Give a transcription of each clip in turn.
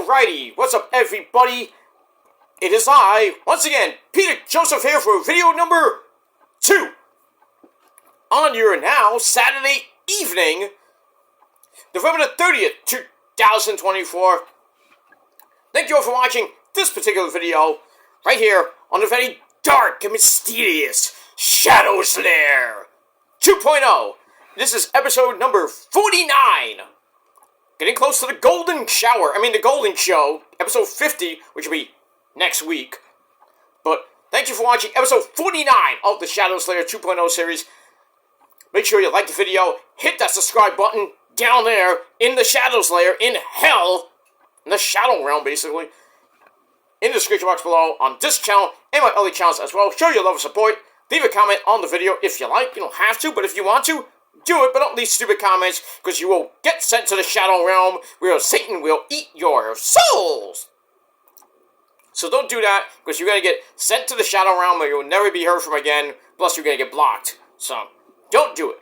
Alrighty, what's up everybody? It is I, once again, Peter Joseph here for video number 2. On your now Saturday evening, November the 30th, 2024. Thank you all for watching this particular video, right here on the very dark and mysterious Shadow's Lair 2.0. This is episode number 49. Getting close to the golden show, episode 50, which will be next week. But thank you for watching episode 49 of the Shadow's Lair 2.0 series. Make sure you like the video, hit that subscribe button down there in the Shadow's Lair, in hell, in the Shadow Realm, basically. In the description box below on this channel and my other channels as well. Show your love and support. Leave a comment on the video if you like. You don't have to, but if you want to, do it, but don't leave stupid comments, because you will get sent to the Shadow Realm, where Satan will eat your souls! So don't do that, because you're going to get sent to the Shadow Realm, where you'll never be heard from again, plus you're going to get blocked. So, don't do it.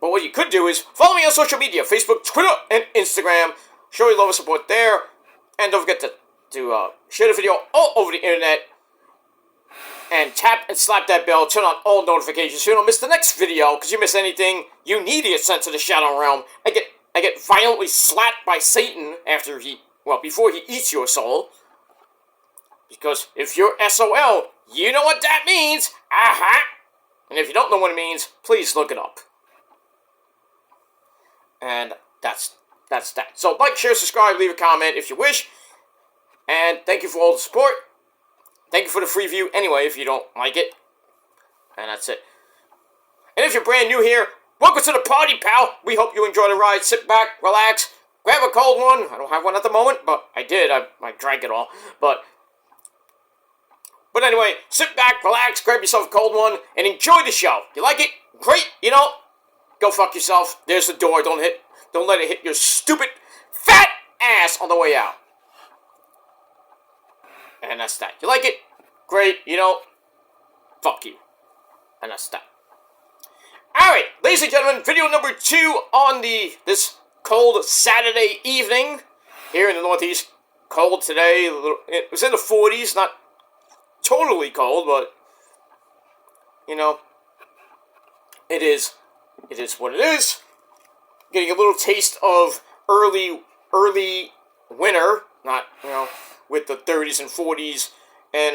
But what you could do is, follow me on social media, Facebook, Twitter, and Instagram. Show your love and support there, and don't forget to share the video all over the internet, and tap and slap that bell, turn on all notifications so you don't miss the next video, because you miss anything, you need to get sent to the Shadow Realm. I get violently slapped by Satan before he eats your soul. Because if you're SOL, you know what that means! Aha! And if you don't know what it means, please look it up. And that's that. So like, share, subscribe, leave a comment if you wish. And thank you for all the support. Thank you for the free view anyway, if you don't like it. And that's it. And if you're brand new here, welcome to the party, pal. We hope you enjoy the ride. Sit back, relax, grab a cold one. I don't have one at the moment, but I did. I drank it all. But anyway, sit back, relax, grab yourself a cold one, and enjoy the show. You like it? Great. You know, go fuck yourself. There's the door. Don't let it hit your stupid, fat ass on the way out. And that's that. You like it? Great. You know, fuck you. And that's that. Alright, ladies and gentlemen, video number 2 on this cold Saturday evening here in the Northeast. Cold today. It was in the 40s. Not totally cold, but, you know, it is what it is. Getting a little taste of early winter. Not, you know, with the 30s and 40s, and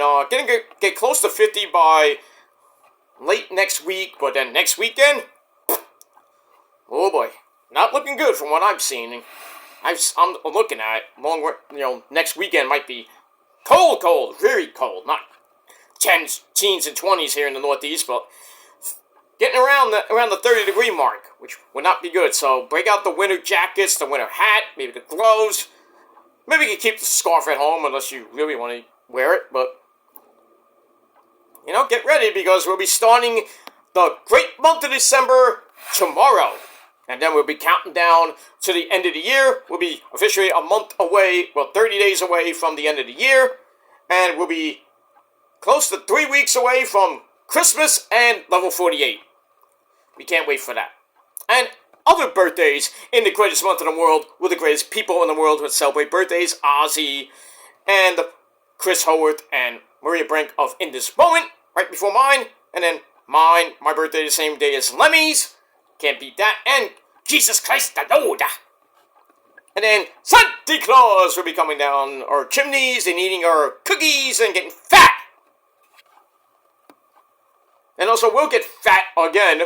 get close to 50 by late next week, but then next weekend, oh boy, not looking good from what I've seen. I'm looking at it, next weekend might be cold, very cold, not teens and 20s here in the Northeast, but getting around the 30-degree mark, which would not be good. So break out the winter jackets, the winter hat, maybe the gloves. Maybe you can keep the scarf at home unless you really want to wear it, but, you know, get ready because we'll be starting the great month of December tomorrow. And then we'll be counting down to the end of the year. We'll be officially a month away, 30 days away from the end of the year. And we'll be close to 3 weeks away from Christmas and level 48. We can't wait for that. And other birthdays in the greatest month in the world, with the greatest people in the world who celebrate birthdays, Ozzy, and Chris Howarth, and Maria Brink of In This Moment, right before mine, and then my birthday the same day as Lemmy's, can't beat that, and Jesus Christ the Lord. And then Santa Claus will be coming down our chimneys and eating our cookies and getting fat. And also we'll get fat again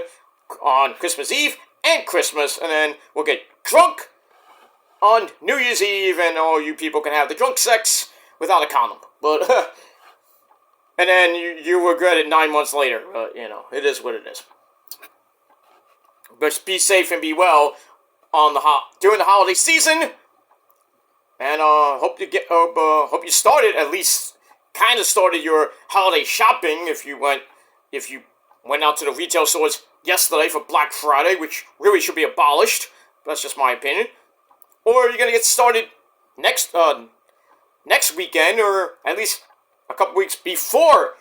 on Christmas Eve and Christmas, and then we'll get drunk on New Year's Eve, and all you people can have the drunk sex without a condom. But, and then you regret it 9 months later. But, you know, it is what it is. But be safe and be well during the holiday season. And hope you started, at least kind of started your holiday shopping if you went out to the retail stores yesterday for Black Friday, which really should be abolished. That's just my opinion. Or you're going to get started next weekend, or at least a couple weeks before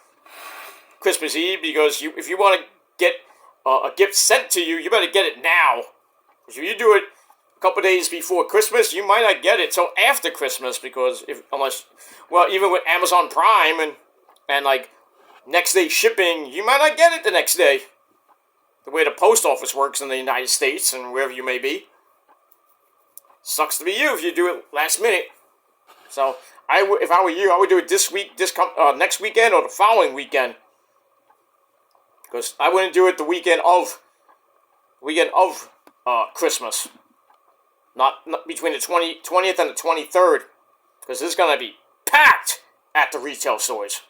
Christmas Eve, because if you want to get a gift sent to you, you better get it now. Because if you do it couple days before Christmas, you might not get it till after Christmas because even with Amazon Prime and like next day shipping, you might not get it the next day. The way the post office works in the United States and wherever you may be. Sucks to be you if you do it last minute. So if I were you, I would do it next weekend or the following weekend. Because I wouldn't do it the weekend of Christmas. Not between the 20th and the 23rd. Because it's going to be packed at the retail stores.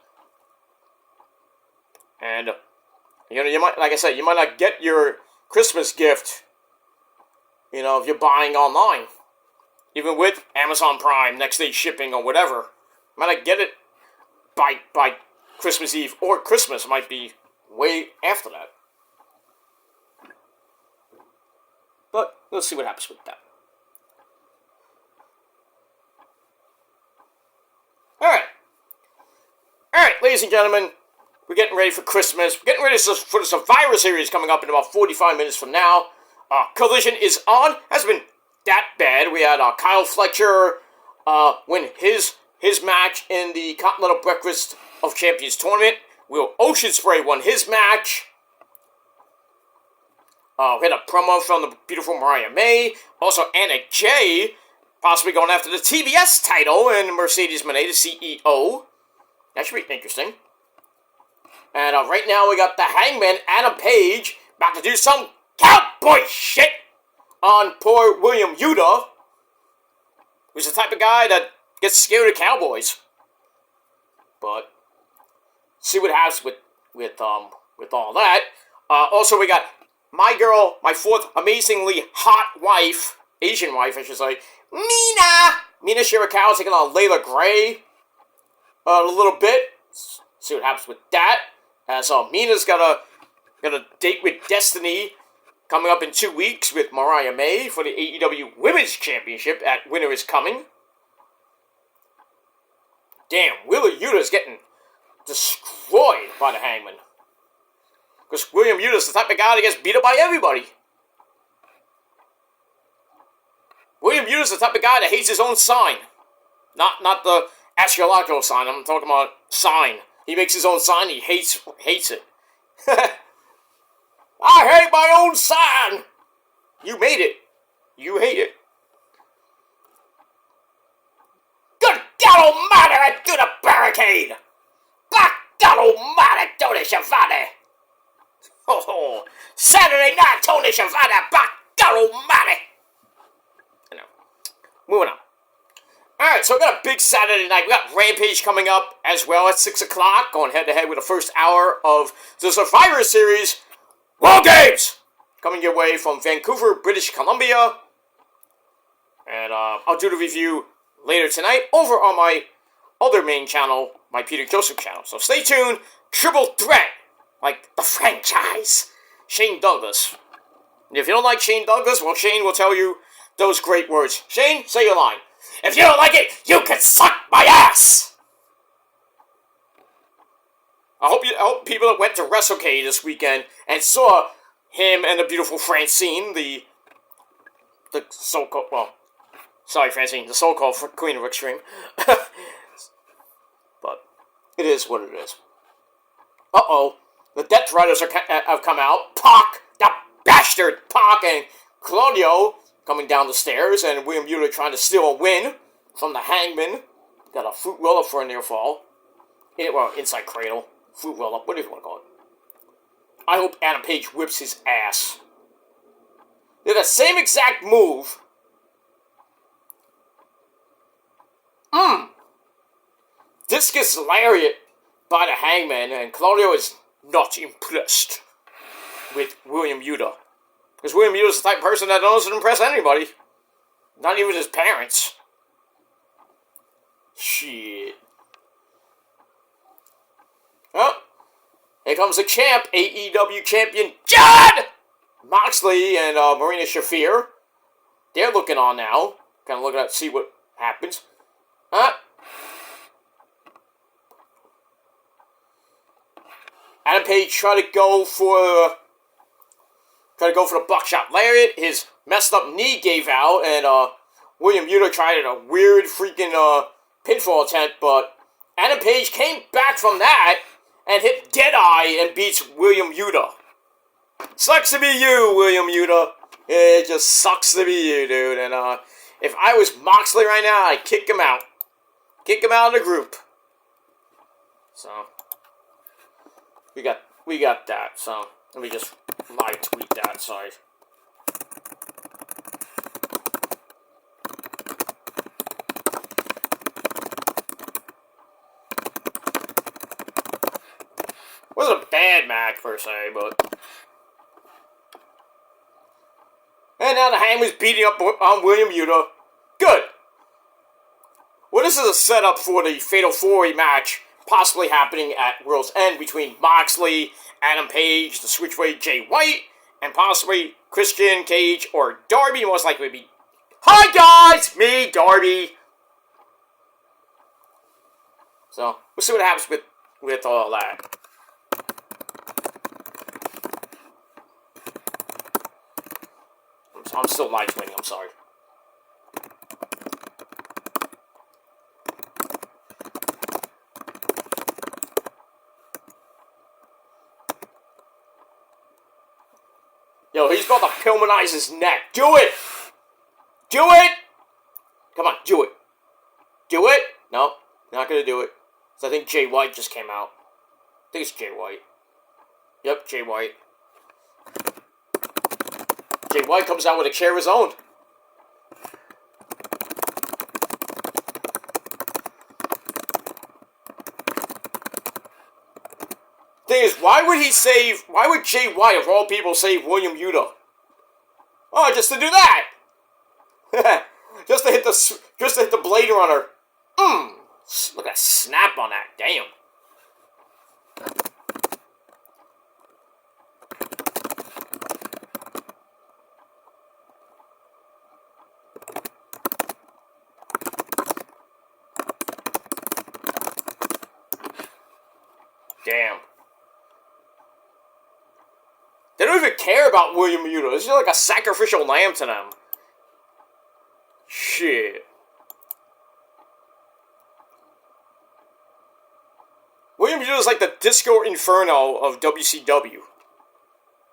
And, you might, like I said, you might not get your Christmas gift, if you're buying online. Even with Amazon Prime, next day shipping or whatever. You might not get it by Christmas Eve or Christmas. It might be way after that. But we'll see what happens with that. Alright, ladies and gentlemen, we're getting ready for Christmas. We're getting ready for the Survivor Series coming up in about 45 minutes from now. Collision is on. Hasn't been that bad. We had Kyle Fletcher win his match in the Continental Breakfast of Champions tournament. Will Oceanspray won his match. We had a promo from the beautiful Mariah May. Also, Anna Jay possibly going after the TBS title, and Mercedes Moné, the CEO. That should be interesting. And right now we got the Hangman, Adam Page, about to do some cowboy shit on poor William Yuta, who's the type of guy that gets scared of cowboys. But see what happens with all that. Also, we got my girl, my fourth amazingly hot wife, Asian wife, I should say, Mina Shirakawa taking on Layla Gray a little bit. See what happens with that. As Mina's got a date with Destiny coming up in 2 weeks with Mariah May for the AEW Women's Championship at Winter is Coming. Damn, Wheeler Yuta's getting destroyed by the Hangman. Because William Yuta's the type of guy that gets beat up by everybody. William Yuta's the type of guy that hates his own sign. Not the astrological sign, I'm talking about sign. He makes his own sign, he hates it. I hate my own sign! You made it. You hate it. Good God Almighty, I do the barricade! By God Almighty, Tony Schiavone! Oh, Saturday night, Tony Schiavone, by God Almighty! I know. Moving on. Alright, so we got a big Saturday night. We got Rampage coming up as well at 6 o'clock, going head-to-head with the first hour of the Survivor Series World Games! Coming your way from Vancouver, British Columbia. And I'll do the review later tonight over on my other main channel, my Peter Joseph channel. So stay tuned. Triple Threat, like the franchise. Shane Douglas. And if you don't like Shane Douglas, well, Shane will tell you those great words. Shane, say your line. If you don't like it, you can suck my ass! I hope people that went to WrestleCade this weekend and saw him and the beautiful Francine, the so-called, well, sorry Francine, the so-called Queen of Extreme. But it is what it is. Uh-oh, the Death Riders have come out. Pac, the bastard Pac, and Claudio coming down the stairs, and William Yuta trying to steal a win from the Hangman. Got a fruit roll-up for a near fall. Inside cradle. Fruit roll-up, whatever you want to call it. I hope Adam Page whips his ass. They're the same exact move. Discus lariat by the Hangman, and Claudio is not impressed with William Yuta. Because William Yuta's the type of person that doesn't impress anybody. Not even his parents. Shit. Well, here comes the champ, AEW champion Jon Moxley and Marina Shafir. They're looking on now. Kind of looking at see what happens. Adam Page tried to go for tried to go for the buckshot lariat. His messed up knee gave out, and William Yuta tried a weird freaking pinfall attempt, but Adam Page came back from that and hit Deadeye and beats William Yuta. Sucks to be you, William Yuta. It just sucks to be you, dude. And if I was Moxley right now, I'd kick him out. Kick him out of the group. So we got that. So let me just live tweet that. Sorry. Wasn't a bad match per se, but. And now the Hammer's beating up on William Yuta. Good. Well, this is a setup for the Fatal 4-Way match possibly happening at World's End between Moxley, Adam Page, the Switchblade Jay White, and possibly Christian Cage or Darby. Most likely would be. Hi guys, me Darby. So we'll see what happens with all that. I'm still live tweeting, I'm sorry. Yo, he's about to Pillmanize his neck. Do it! Do it! Come on, do it. Do it? No, not gonna do it. So I think Jay White just came out. I think it's Jay White. Yep, Jay White. Jay White comes out with a chair of his own. Thing is, why would Jay White, of all people, save William Yuta? Oh, just to do that! just to hit the blade runner. Look at that snap on that, damn. Damn. They don't even care about William Yuta. This is like a sacrificial lamb to them. Shit. William Yuta is like the Disco Inferno of WCW.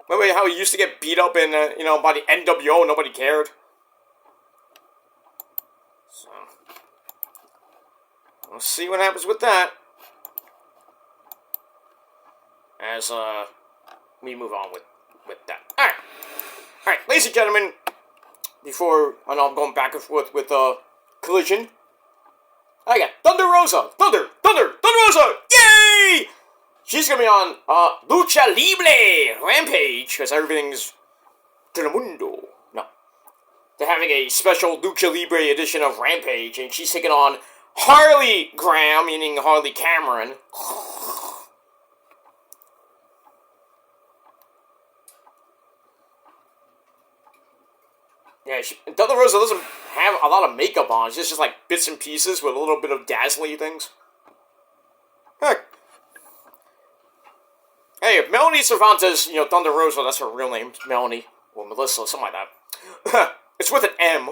Remember how he used to get beat up in, by the NWO and nobody cared? So, we'll see what happens with that. As, we move on with that. Alright, ladies and gentlemen, before, I know I'm going back and forth with, Collision. I got Thunder Rosa! Thunder Rosa! Yay! She's gonna be on, Lucha Libre Rampage, because everything's Telemundo. No. They're having a special Lucha Libre edition of Rampage, and she's taking on Harley Graham, meaning Harley Cameron. Yeah, Thunder Rosa doesn't have a lot of makeup on. It's just like bits and pieces with a little bit of dazzly things. Heck. Hey, if Melanie Cervantes, Thunder Rosa, that's her real name, Melanie, or Melissa, something like that. It's with an M.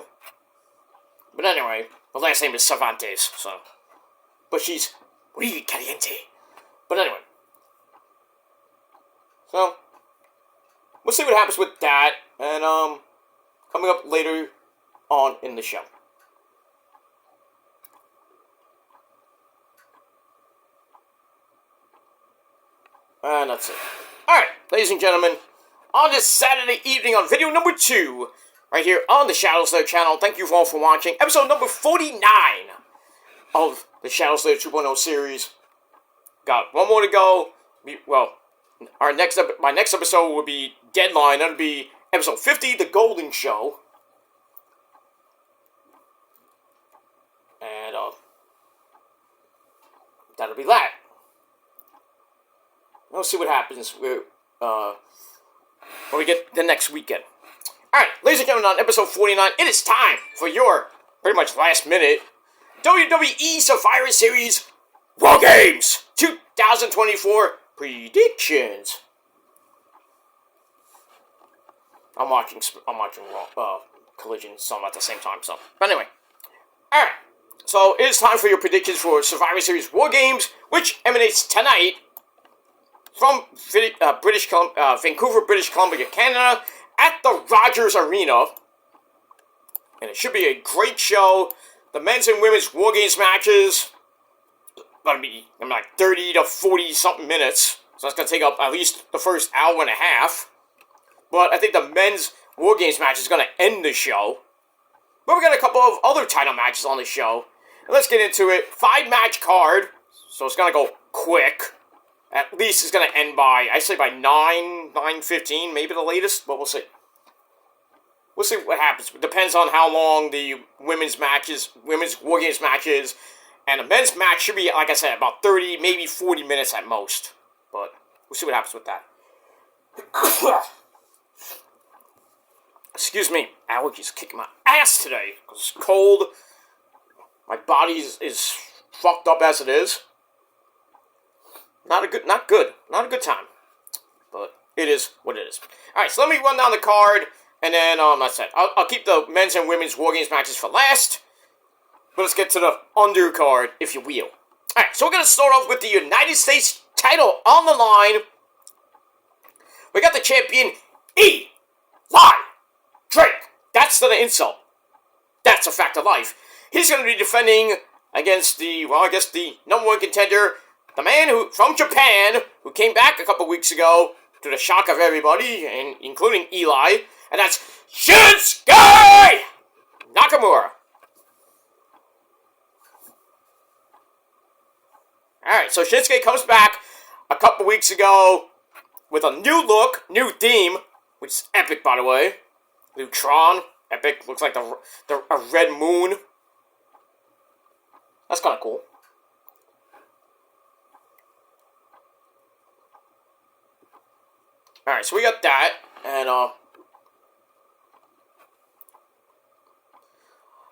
But anyway, her last name is Cervantes, so. But she's muy caliente. But anyway. So, we'll see what happens with that, and, coming up later on in the show. And that's it. Alright, ladies and gentlemen, on this Saturday evening on video number 2, right here on the Shadow Slayer channel, thank you all for watching episode number 49 of the Shadow Slayer 2.0 series. Got one more to go. Well, my next episode will be Deadline. That'll be episode 50, The Golden Show. And, that'll be that. We'll see what happens when we get the next weekend. Alright, ladies and gentlemen, on episode 49, it is time for your, pretty much last minute, WWE Survivor Series War Games 2024 predictions. I'm watching Collision some at the same time. So, but anyway, all right. So it is time for your predictions for Survivor Series War Games, which emanates tonight from Vancouver, British Columbia, Canada, at the Rogers Arena. And it should be a great show. The men's and women's War Games matches gonna be like 30 to 40 something minutes. So that's gonna take up at least the first hour and a half. But I think the men's War Games match is gonna end the show. But we got a couple of other title matches on the show. And let's get into it. 5-match card. So it's gonna go quick. At least it's gonna end by, I say by 9:15, maybe the latest, but we'll see. We'll see what happens. It depends on how long the women's War Games matches, and the men's match should be, like I said, about 30, maybe 40 minutes at most. But we'll see what happens with that. Excuse me, allergies kicking my ass today. It's cold. My body is fucked up as it is. Not a good time. But it is what it is. Alright, so let me run down the card, and then, that's it. I'll keep the men's and women's War Games matches for last. But let's get to the undercard, if you will. Alright, so we're going to start off with the United States title on the line. We got the champion, Eli Drake. That's not an insult. That's a fact of life. He's going to be defending against the number one contender, the man from Japan, who came back a couple weeks ago, to the shock of everybody, and including Eli, and that's Shinsuke Nakamura. Alright, so Shinsuke comes back a couple weeks ago with a new look, new theme, which is epic, by the way. New Tron, epic, looks like a red moon. That's kind of cool. Alright, so we got that, and,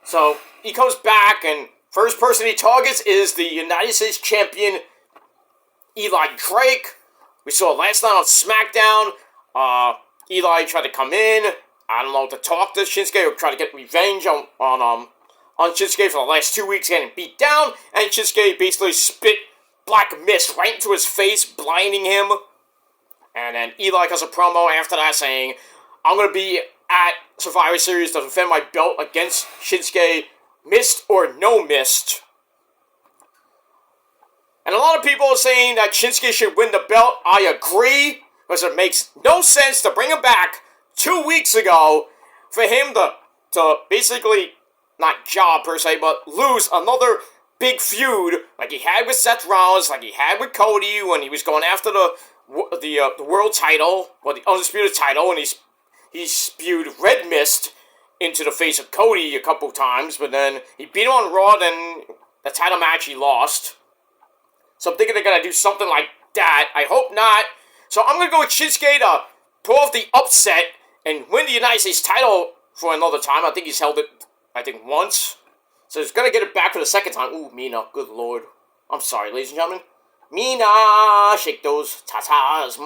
so he comes back, and first person he targets is the United States champion, Eli Drake. We saw last night on SmackDown, Eli tried to come in, I don't know, to talk to Shinsuke or try to get revenge on Shinsuke for the last 2 weeks, getting beat down, and Shinsuke basically spit black mist right into his face, blinding him. And then Eli cuts a promo after that saying, I'm going to be at Survivor Series to defend my belt against Shinsuke, mist or no mist. And a lot of people are saying that Shinsuke should win the belt. I agree, because it makes no sense to bring him back 2 weeks ago for him to basically, not job per se, but lose another big feud like he had with Seth Rollins, like he had with Cody when he was going after the world title, or the undisputed title, and he spewed red mist into the face of Cody a couple times, but then he beat him on Raw, then the title match he lost. So I'm thinking they're going to do something like that. I hope not. So I'm going to go with Shinsuke to pull off the upset and win the United States title for another time. I think he's held it, once. So he's going to get it back for the second time. Ooh, Mina, good lord. I'm sorry, ladies and gentlemen. Mina, shake those tatas.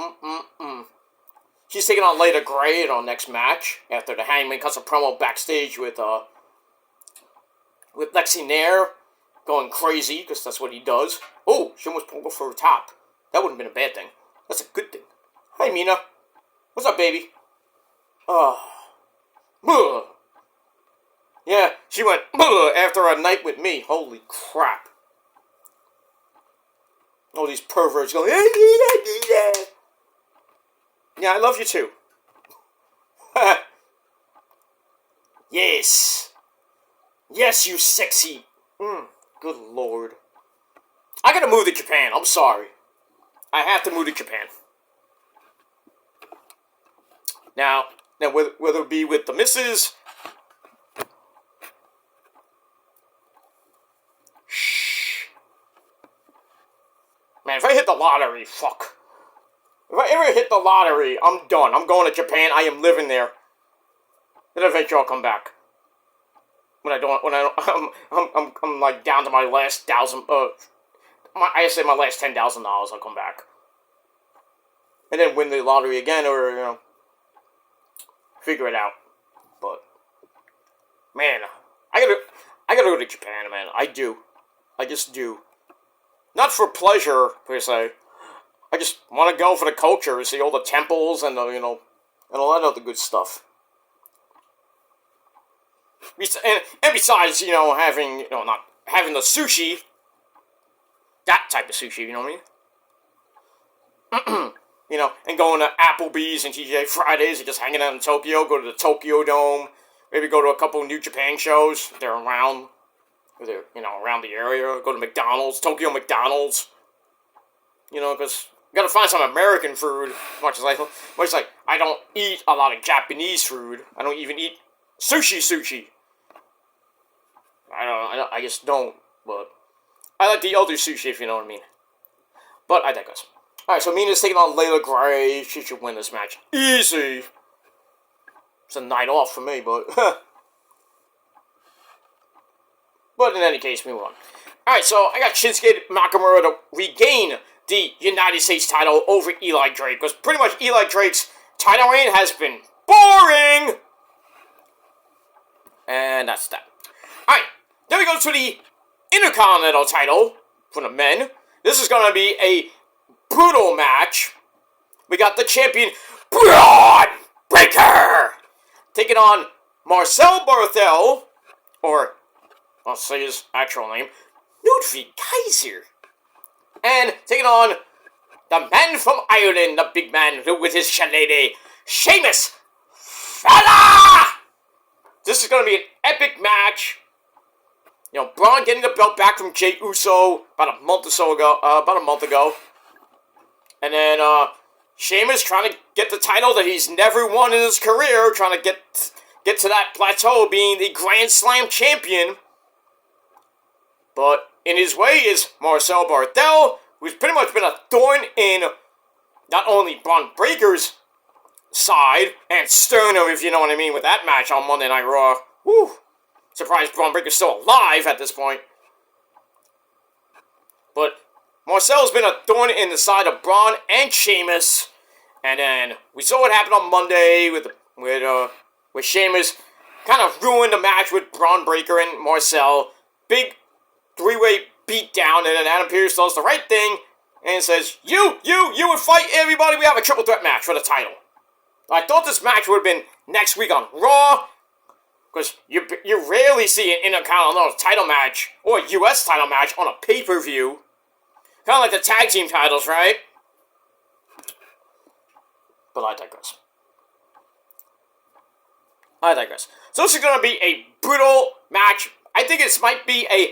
She's taking on Layla Gray in our next match after the Hangman cuts a promo backstage with Lexi Nair going crazy because that's what he does. Oh, she almost pulled for her top. That wouldn't have been a bad thing. That's a good thing. Hi, Mina. What's up, baby? Yeah, she went after a night with me. Holy crap. All these perverts going, yeah, I love you too. Yes. Yes, you sexy. Good lord. I gotta move to Japan. I'm sorry. I have to move to Japan. Now whether it be with the missus. Shh. Man, if I hit the lottery, fuck. If I ever hit the lottery, I'm done. I'm going to Japan. I am living there. Then eventually I'll come back. I'm like down to my last I say my last $10,000, I'll come back. And then win the lottery again, or, figure it out. But man, I gotta go to Japan, man. I do. I just do. Not for pleasure per se. I just want to go for the culture, see all the temples and and all that other good stuff. And besides, having not having the sushi, that type of sushi, you know what I mean? And going to Applebee's and TGI Fridays and just hanging out in Tokyo, go to the Tokyo Dome, maybe go to a couple New Japan shows if they're around, around the area, go to McDonald's, Tokyo McDonald's, because you gotta find some American food, much as I don't eat a lot of Japanese food. I don't even eat sushi. I just don't, but I like the other sushi, if you know what I mean. But I digress. Alright, so Mina's taking on Layla Gray. She should win this match. Easy! It's a night off for me, but... But in any case, we move on. Alright, so I got Shinsuke Nakamura to regain the United States title over Eli Drake. Because pretty much Eli Drake's title reign has been boring! And that's that. Alright, then we go to the Intercontinental title for the men. This is going to be a brutal match. We got the champion, Braun Breaker, taking on Marcel Barthel, or I'll say his actual name, Ludwig Kaiser. And taking on the man from Ireland, the big man with his shillelagh, Sheamus Fella! This is going to be an epic match. Braun getting the belt back from Jey Uso about a month ago. And then, Sheamus trying to get the title that he's never won in his career, trying to get to that plateau, being the Grand Slam champion. But in his way is Marcel Barthel, who's pretty much been a thorn in not only Braun Breaker's side, and Sterner, if you know what I mean, with that match on Monday Night Raw. Woo! Surprised Braun Breaker's still alive at this point. But Marcel's been a thorn in the side of Braun and Sheamus. And then we saw what happened on Monday with Sheamus kind of ruined the match with Braun Breaker and Marcel. Big three-way beatdown, and then Adam Pearce does the right thing and says, You would fight everybody. We have a triple threat match for the title. I thought this match would have been next week on Raw, because you rarely see an Intercontinental title match or a U.S. title match on a pay-per-view. Kind of like the tag team titles, right? But I digress. So this is going to be a brutal match. I think this might be a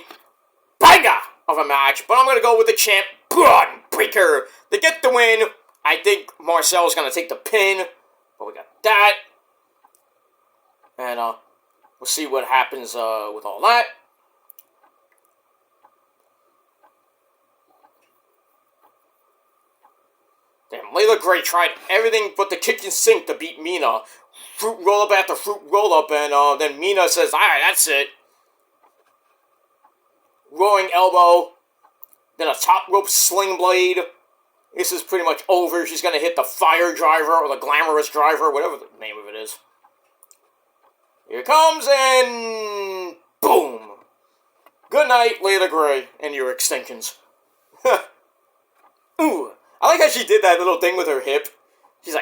banger of a match, but I'm going to go with the champ, Braun Breaker, to get the win. I think Marcel is going to take the pin, but we got that. And we'll see what happens with all that. Damn, Layla Gray tried everything but the kitchen sink to beat Mina. Fruit roll-up after fruit roll-up, and then Mina says, alright, that's it. Roaring elbow, then a top rope sling blade. This is pretty much over. She's going to hit the fire driver, or the glamorous driver, whatever the name of it is. Here it comes, and boom! Good night, Layla Gray, and your extensions. Ooh. I like how she did that little thing with her hip. She's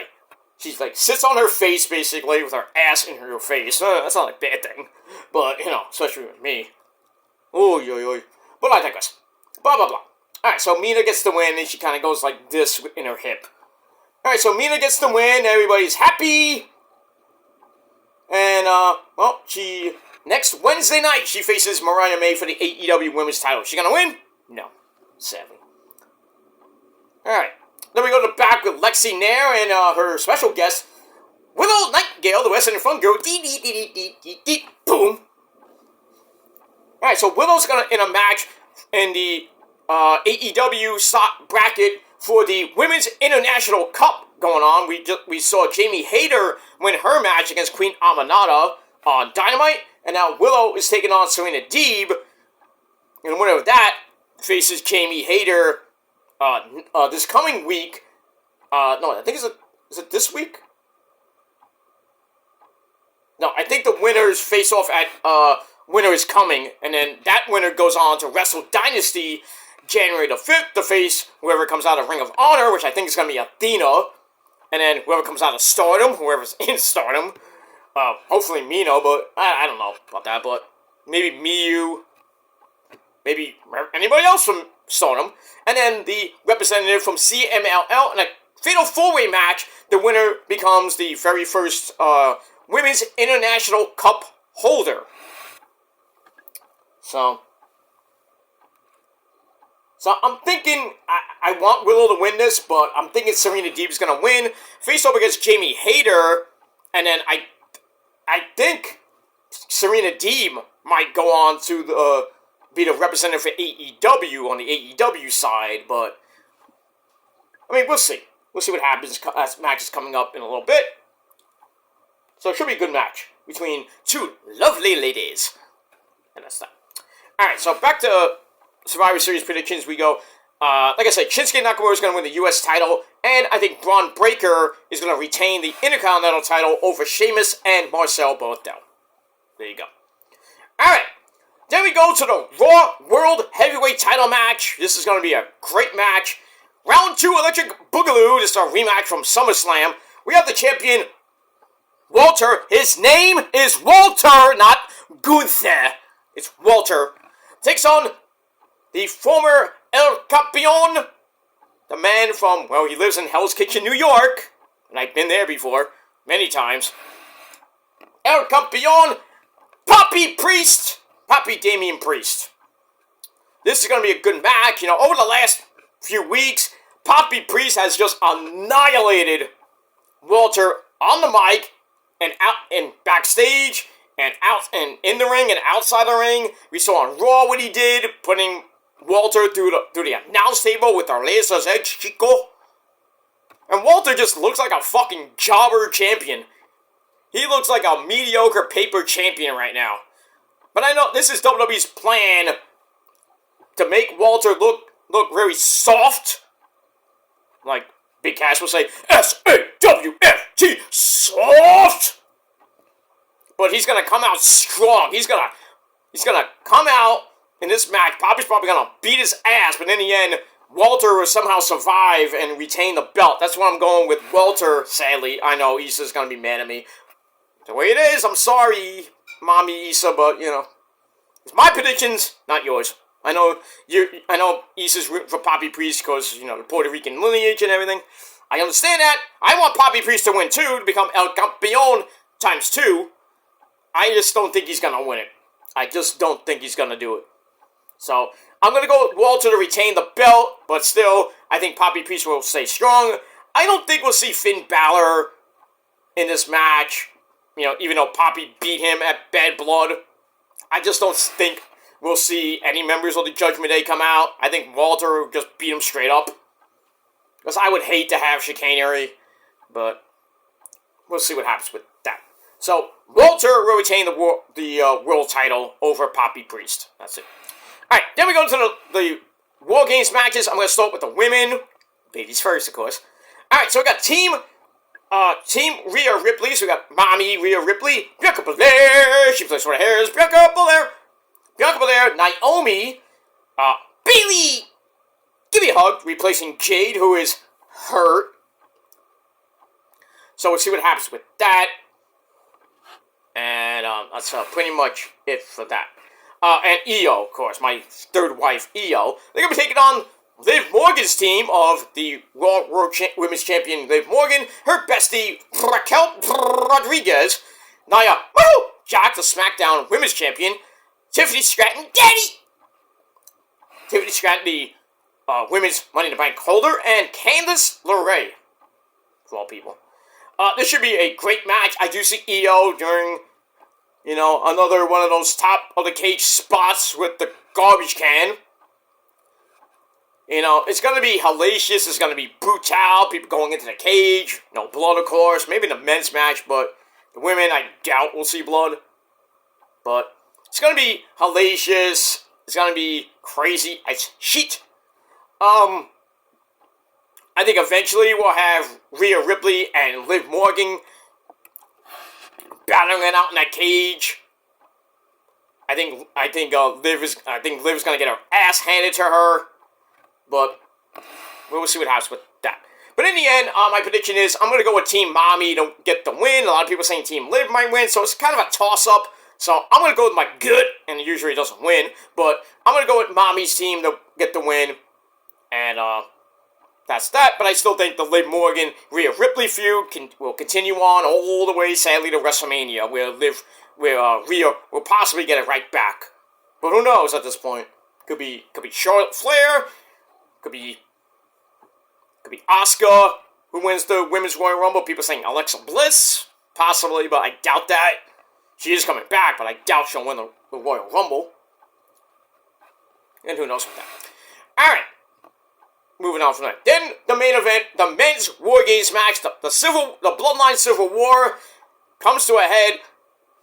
like sits on her face, basically, with her ass in her face. That's not a bad thing. But, especially with me. Oy. But I digress. Blah, blah, blah. Alright, so Mina gets the win, and she kind of goes like this in her hip. Alright, so Mina gets the win, everybody's happy. And, next Wednesday night, she faces Mariah May for the AEW Women's title. She gonna win? No. Sadly. Alright, then we go to the back with Lexi Nair and her special guest, Willow Nightingale, the West End Front Girl. Boom. Alright, so Willow's gonna in a match in the AEW slot bracket for the Women's International Cup going on. We saw Jamie Hayter win her match against Queen Aminata on Dynamite, and now Willow is taking on Serena Deeb, and the winner of that faces Jamie Hayter this coming week. No, I think is it this week? the winners face off at Winner is Coming, and then that winner goes on to Wrestle Dynasty January the 5th to face whoever comes out of Ring of Honor, which I think is going to be Athena, and then whoever comes out of Stardom, whoever's in Stardom, hopefully Mino, but I don't know about that, but maybe Miyu, maybe anybody else from Stardom, and then the representative from CMLL in a fatal four-way match. The winner becomes the very first Women's International Cup holder. So I'm thinking, I want Willow to win this, but I'm thinking Serena Deeb is going to win. Face off against Jamie Hayter, and then I think Serena Deeb might go on to be the representative for AEW on the AEW side, but I mean, we'll see. We'll see what happens as match is coming up in a little bit. So it should be a good match between two lovely ladies. And that's that. Alright, so back to Survivor Series predictions we go. Like I said, Shinsuke Nakamura is going to win the U.S. title, and I think Braun Breaker is going to retain the Intercontinental title over Sheamus and Marcel Barthel. There you go. Alright, then we go to the Raw World Heavyweight title match. This is going to be a great match. Round 2 Electric Boogaloo. This is our rematch from SummerSlam. We have the champion, Walter. His name is Walter, not Gunther. It's Walter. Takes on the former El Campeon, the man from, well, he lives in Hell's Kitchen, New York, and I've been there before, many times. El Campeon, Papi Priest, Papi Damian Priest. This is going to be a good match. You know, over the last few weeks, Papi Priest has just annihilated Walter on the mic and out and backstage and out and in the ring and outside the ring. We saw on Raw what he did, putting Walter through the announce table with Arlesa's ex Chico. And Walter just looks like a fucking jobber champion. He looks like a mediocre paper champion right now. But I know this is WWE's plan to make Walter look very soft. Like Big Cass will say, S-A-W-F-T, soft! But he's gonna come out strong. He's gonna come out in this match. Papi's probably gonna beat his ass, but in the end, Walter will somehow survive and retain the belt. That's where I'm going with Walter, sadly. I know Issa's gonna be mad at me. The way it is, I'm sorry, Mommy Issa, but, you know, it's my predictions, not yours. I know Issa's rooting for Papi Priest because, you know, the Puerto Rican lineage and everything. I understand that. I want Papi Priest to win too, to become El Campeon times 2. I just don't think he's gonna win it. I just don't think he's gonna do it. So, I'm gonna go with Walter to retain the belt, but still, I think Papi Priest will stay strong. I don't think we'll see Finn Balor in this match. You know, even though Papi beat him at Bad Blood. I just don't think we'll see any members of the Judgment Day come out. I think Walter will just beat him straight up. Because I would hate to have chicanery, but we'll see what happens with that. So, Walter will retain the world title over Papi Priest. That's it. Alright, then we go to the War Games matches. I'm going to start with the women. Ladies first, of course. Alright, so we got Team Rhea Ripley. So we got Mommy Rhea Ripley. Bianca Belair. She plays for the hairs. Bianca Belair. Naomi. Bayley. Give me a hug. Replacing Jade, who is hurt. So we'll see what happens with that. And that's pretty much it for that. And Io, of course, my third wife, Io. They're going to be taking on Liv Morgan's team of the Raw World Women's Champion Liv Morgan, her bestie Raquel Rodriguez, Nia Jax, the SmackDown Women's Champion, Tiffany Stratton, Tiffany Stratton, the Women's Money in the Bank holder, and Candice LeRae, for all people. This should be a great match. I do see Io during, you know, another one of those top of the cage spots with the garbage can. You know, it's going to be hellacious. It's going to be brutal. People going into the cage. No blood, of course. Maybe the men's match, but the women, I doubt we'll see blood. But it's going to be hellacious. It's going to be crazy as shit. I think eventually we'll have Rhea Ripley and Liv Morgan battling it out in that cage. I think Liv is gonna get her ass handed to her, but we'll see what happens with that. But in the end, my prediction is I'm gonna go with Team Mommy to get the win. A lot of people saying Team Liv might win, so it's kind of a toss-up. So I'm gonna go with my gut, and usually it doesn't win, but I'm gonna go with Mommy's team to get the win, and that's that. But I still think the Liv Morgan Rhea Ripley feud will continue on all the way, sadly, to WrestleMania, where Rhea will possibly get it right back. But who knows at this point? Could be Charlotte Flair. Could be Asuka, who wins the Women's Royal Rumble. People saying Alexa Bliss, possibly, but I doubt that. She is coming back, but I doubt she'll win the Royal Rumble. And who knows with that. Alright. Moving on from that. Then, the main event, the men's War Games match, the Bloodline Civil War, comes to a head.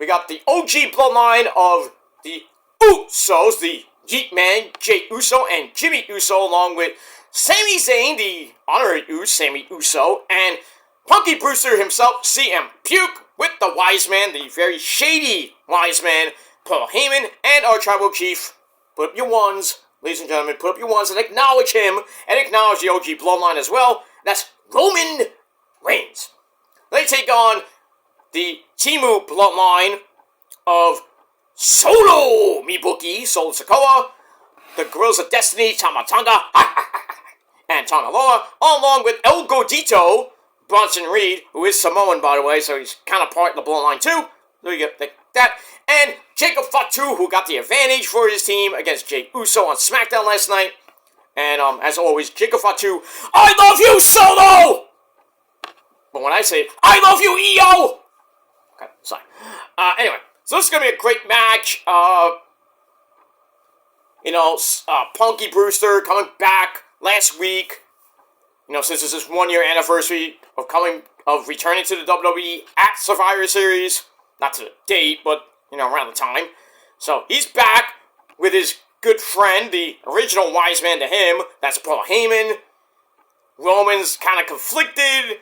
We got the OG Bloodline of the Usos, the Jeep Man, Jey Uso, and Jimmy Uso, along with Sami Zayn, the honorary Sami Uso, and Punky Brewster himself, CM Punk, with the Wise Man, the very shady Wise Man, Paul Heyman, and our Tribal Chief. Put up your ones, ladies and gentlemen, put up your ones and acknowledge him, and acknowledge the OG Bloodline as well. That's Roman Reigns. They take on the Timu Bloodline of Solo Mibuki, Solo Sikoa, the Guerrillas of Destiny, Tama Tonga, and Tana Loa, along with El Godito, Bronson Reed, who is Samoan, by the way, so he's kind of part of the Bloodline too. So you get that. And Jacob Fatu, who got the advantage for his team against Jey Uso on SmackDown last night. And as always, Jacob Fatu, I love you, Solo! But when I say, I love you, EO! Okay, sorry. Anyway, so this is going to be a great match. Punky Brewster coming back last week. Since it's his 1 year anniversary of returning to the WWE at Survivor Series. Not to the date, but, around the time. So, he's back with his good friend, the original Wise Man to him. That's Paul Heyman. Roman's kind of conflicted.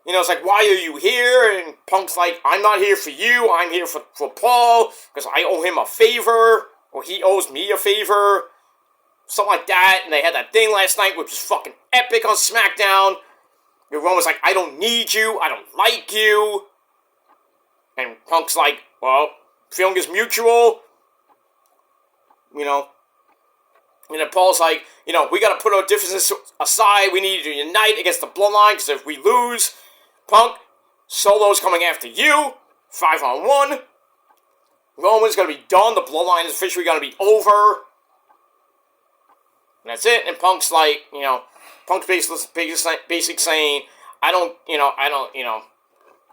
It's like, why are you here? And Punk's like, I'm not here for you. I'm here for Paul, because I owe him a favor. Or he owes me a favor. Something like that. And they had that thing last night, which was fucking epic on SmackDown. And Roman's like, I don't need you. I don't like you. And Punk's like, well, feeling is mutual. And then Paul's like, we gotta put our differences aside. We need to unite against the Bloodline, because if we lose, Punk, Solo's coming after you. 5-on-1. Roman's gonna be done. The Bloodline is officially gonna be over. And that's it. And Punk's like, Punk's basically saying,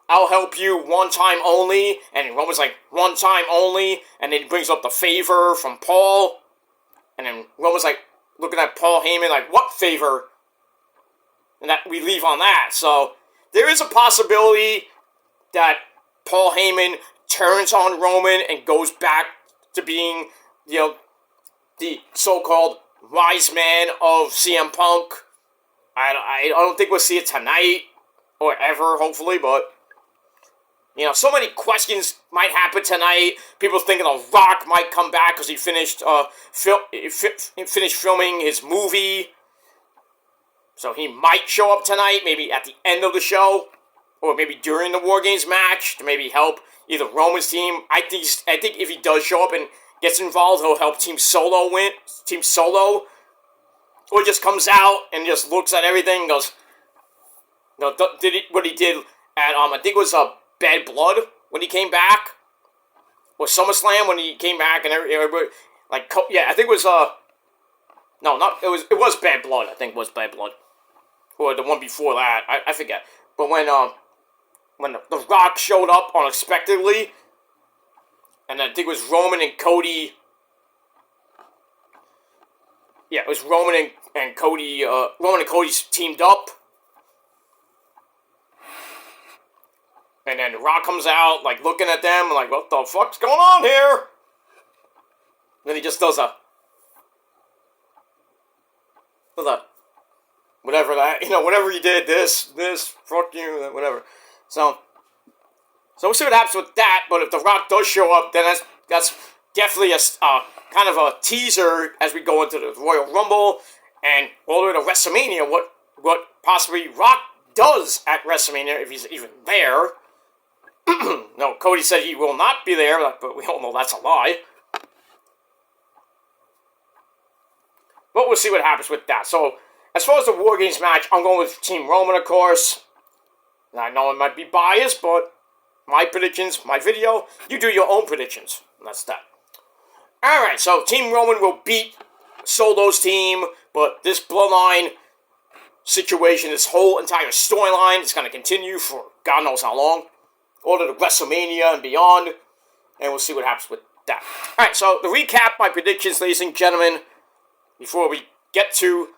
I'll help you one time only. And Roman's like, one time only. And then he brings up the favor from Paul. And then Roman's like, looking at Paul Heyman like, what favor? And that we leave on that. So, there is a possibility that Paul Heyman turns on Roman and goes back to being, the so-called Wise Man of CM Punk. I don't think we'll see it tonight or ever, hopefully, but so many questions might happen tonight. People thinking The Rock might come back because he finished finished filming his movie, so he might show up tonight, maybe at the end of the show, or maybe during the War Games match to maybe help either Roman's team. I think if he does show up and gets involved, he'll help Team Solo win. Team Solo. Or he just comes out and just looks at everything and goes, what he did at, I think it was Bad Blood when he came back. Or SummerSlam when he came back and everybody, I think it was, it was Bad Blood, I think it was Bad Blood. Or the one before that, I forget. But when The Rock showed up unexpectedly, and I think it was Roman and Cody. Yeah, it was Roman and Cody. Roman and Cody's teamed up, and then The Rock comes out, looking at them, what the fuck's going on here? Then he just does whatever he did, this, fuck you, whatever. So So we'll see what happens with that. But if The Rock does show up, then that's definitely a kind of a teaser as we go into the Royal Rumble and all the way to WrestleMania. What possibly Rock does at WrestleMania if he's even there. No, Cody said he will not be there, but we all know that's a lie. But we'll see what happens with that. So, as far as the War Games match, I'm going with Team Roman, of course. And I know it might be biased, but my predictions, my video, you do your own predictions. And that's that. Alright, so Team Roman will beat Solo's team, but this Bloodline situation, this whole entire storyline is going to continue for God knows how long. All to the WrestleMania and beyond. And we'll see what happens with that. Alright, so to recap my predictions, ladies and gentlemen, before we get to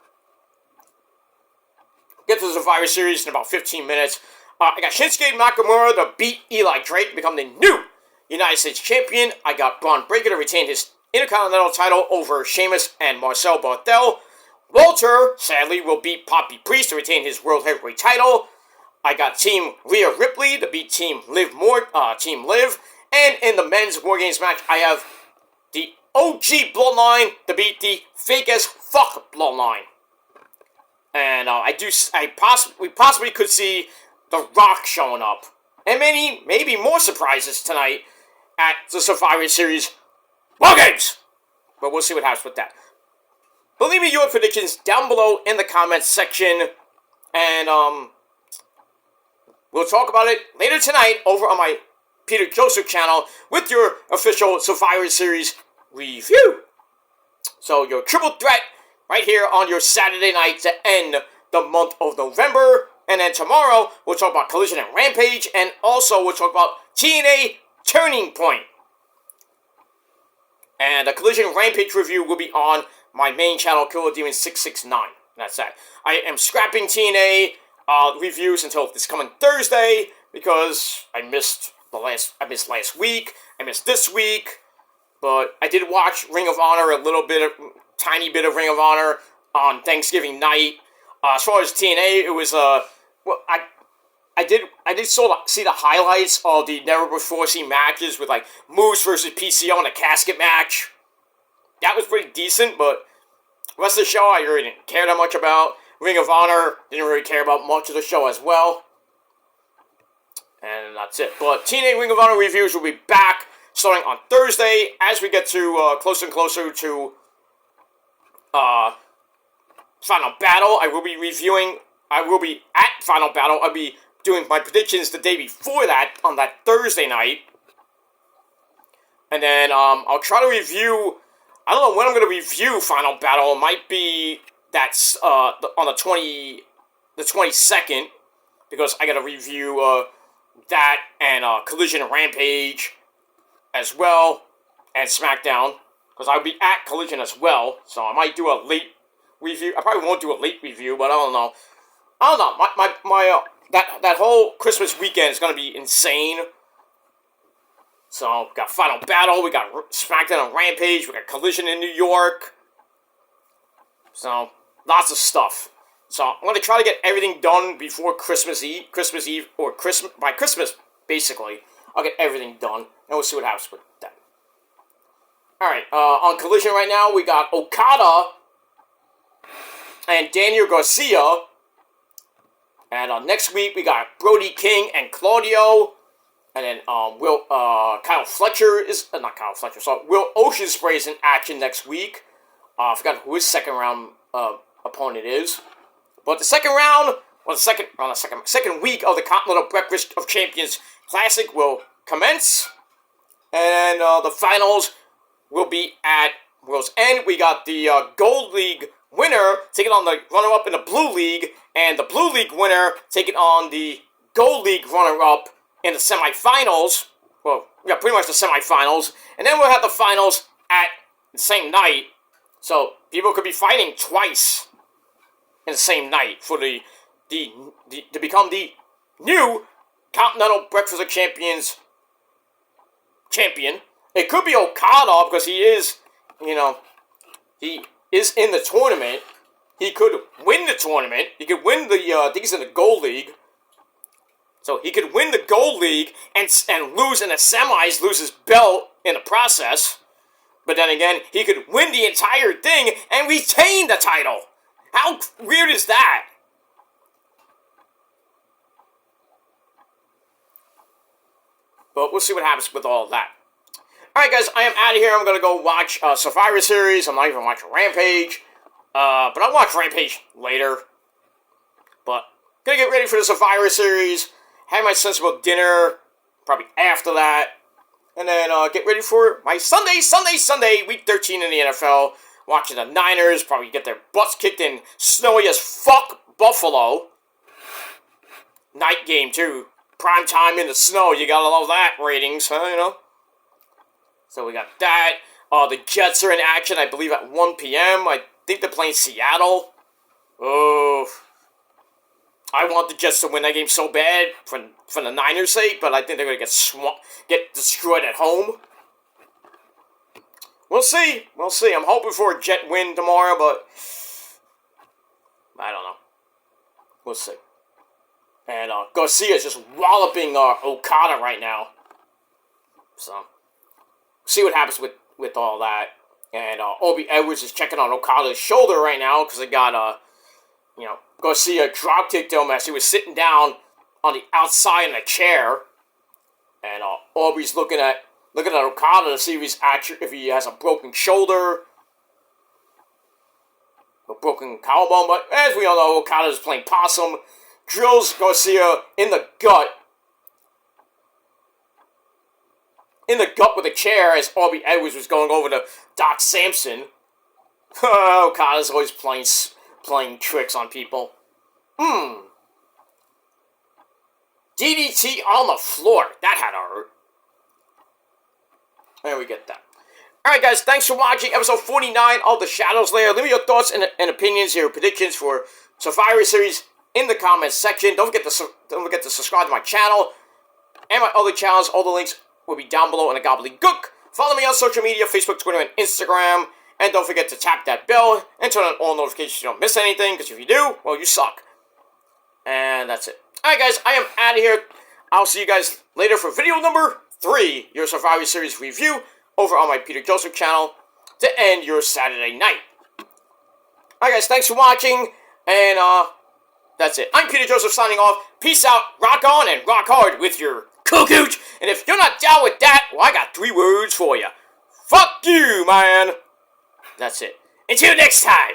the Survivor Series in about 15 minutes. I got Shinsuke Nakamura to beat Eli Drake to become the new United States Champion. I got Braun Breaker to retain his Intercontinental title over Sheamus and Marcel Barthel. Walter, sadly, will beat Poppy Priest to retain his World Heavyweight title. I got Team Rhea Ripley to beat Team Liv. And in the men's War Games match, I have the OG Bloodline to beat the fake as fuck Bloodline. And we possibly could see The Rock showing up. And maybe more surprises tonight at the Survivor Series War Games. But we'll see what happens with that. But leave me your predictions down below in the comments section. And we'll talk about it later tonight over on my Peter Joseph channel with your official Survivor Series review. So your triple threat right here on your Saturday night to end the month of November. And then tomorrow, we'll talk about Collision and Rampage. And also, we'll talk about TNA Turning Point. And the Collision and Rampage review will be on my main channel, Killer Demon 669. That's that. I am scrapping TNA reviews until this coming Thursday because I missed last week. I missed this week. But I did watch Ring of Honor, tiny bit of Ring of Honor on Thanksgiving night. As far as TNA, it was I did see the highlights of the never before seen matches with like Moose versus PCO in a casket match. That was pretty decent, but the rest of the show I really didn't care that much about. Ring of Honor didn't really care about much of the show as well. And that's it. But TNA Ring of Honor reviews will be back starting on Thursday as we get to closer and closer to Final Battle. I will be at Final Battle. I'll be doing my predictions the day before that on that Thursday night. And then I'll try to review, I don't know when I'm going to review Final Battle. It might be that's on the 22nd, because I got to review that and Collision and Rampage as well, and SmackDown, because I'll be at Collision as well, so I might do a late review. I probably won't do a late review, but I don't know. That whole Christmas weekend is going to be insane. So, we got Final Battle, we got SmackDown and Rampage, we got Collision in New York. So, lots of stuff. So, I'm going to try to get everything done before Christmas Eve, or by Christmas, basically. I'll get everything done, and we'll see what happens with that. Alright, on Collision right now, we got Okada and Daniel Garcia. And next week, we got Brody King and Claudio. And then Will Ospreay is in action next week. I forgot who his second round opponent is. But the second round, or second week of the Continental Breakfast of Champions Classic will commence. And the finals will be at World's End. We got the Gold League winner taking on the runner-up in the Blue League. And the Blue League winner taking on the Gold League runner-up in the semifinals. Well, we got pretty much the semifinals. And then we'll have the finals at the same night. So, people could be fighting twice in the same night for to become the new Continental Breakfast of Champions champion. It could be Okada because he is in the tournament. He could win the tournament. He could win the, I think he's in the Gold League. So he could win the Gold League and lose in the semis, lose his belt in the process. But then again, he could win the entire thing and retain the title. How weird is that? But we'll see what happens with all of that. Alright guys, I am out of here. I'm going to go watch Survivor Series. I'm not even watching Rampage. But I'll watch Rampage later. But going to get ready for the Survivor Series. Have my sensible dinner. Probably after that. And then get ready for my Sunday, Week 13 in the NFL. Watching the Niners probably get their butts kicked in snowy as fuck Buffalo. Night game, too. Prime time in the snow. You gotta love that ratings, huh, you know? So we got that. The Jets are in action, I believe, at 1 p.m. I think they're playing Seattle. Oh. I want the Jets to win that game so bad for the Niners' sake, but I think they're going to get destroyed at home. We'll see. We'll see. I'm hoping for a Jet win tomorrow, but I don't know. We'll see. And Garcia's just walloping Okada right now. So, see what happens with all that. And Obi Edwards is checking on Okada's shoulder right now because they got Garcia drop kicked him as he was sitting down on the outside in a chair. And Aubrey's looking at Okada to see if he has a broken shoulder, a broken collarbone. But as we all know, Okada's playing possum, drills Garcia in the gut with a chair as Aubrey Edwards was going over to Doc Samson. Okada's always playing tricks on people. DDT on the floor. That had to hurt. There we get that. Alright guys, thanks for watching episode 49 of The Shadows Lair. Leave me your thoughts and opinions, your predictions for Survivor Series in the comments section. Don't forget to subscribe to my channel and my other channels. All the links will be down below in the gobbledygook. Follow me on social media, Facebook, Twitter, and Instagram. And don't forget to tap that bell and turn on all notifications so you don't miss anything, because if you do, well, you suck. And that's it. Alright guys, I am out of here. I'll see you guys later for video number 3, your Survivor Series review, over on my Peter Joseph channel, to end your Saturday night. Alright guys, thanks for watching, and that's it. I'm Peter Joseph signing off. Peace out, rock on, and rock hard with your cooch. And if you're not down with that, well, I got 3 words for you. Fuck you, man. That's it. Until next time.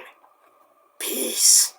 Peace.